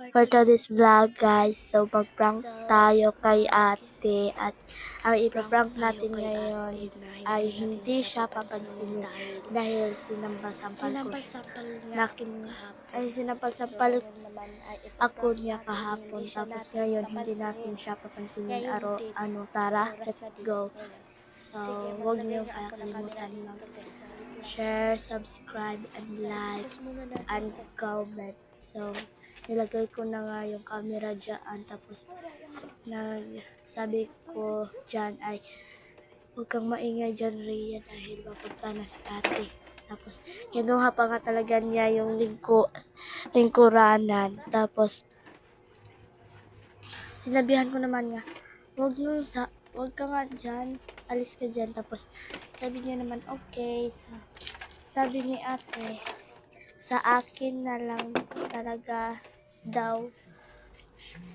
for today's vlog guys. So mag-prank tayo kay ate at ang ipaprank natin ngayon ay hindi siya papansinin dahil sinampal-sampal ko nakin ay sinampal-sampal ako niya kahapon tapos ngayon hindi natin siya papansinin tara let's go. So wag niyo kakalimutan mag-share, subscribe and like and comment. So nilagay ko na nga yung camera dyan tapos sabi ko dyan ay huwag kang maingay dyan Rhea dahil mapunta na si ate. Tapos kinuha pa nga talaga niya yung lingkuranan. Tapos sinabihan ko naman nga huwag ka nga dyan, alis ka dyan. Tapos sabi niya naman okay. Sabi ni ate sa akin na lang talaga daw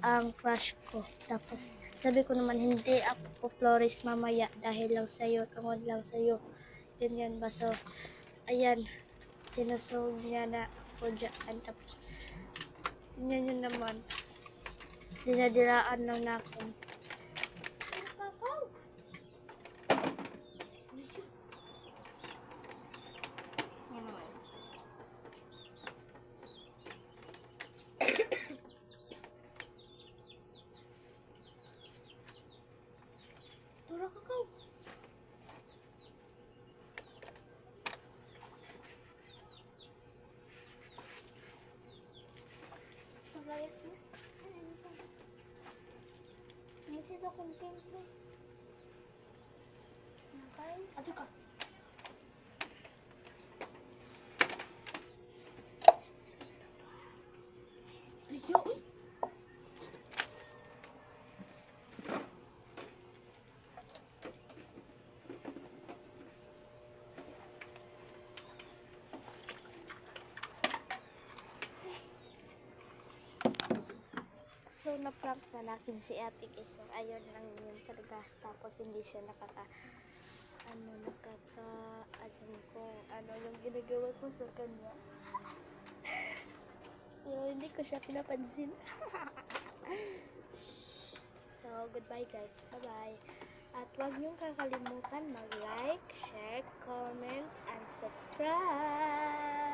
ang crush ko. Tapos sabi ko naman hindi ako Flores mamaya dahil lang sa'yo, tungod lang sa'yo. Ganyan ba? So ayan, sinusog niya na ako dyan. Tapos ganyan yun naman, dinadiraan lang na ako. Tura kakao. Paglayas mo. Minsi daw content mo. Nakain? Ato ka. Ayo. So, na-prank na natin si Ate Kiss. Ayun lang yun talaga. Tapos, hindi siya alam ko, yung ginagawa ko sa kanya. Pero, hindi ko siya pinapansin. So, goodbye guys. Bye-bye. At huwag niyong kakalimutan mag-like, share, comment, and subscribe.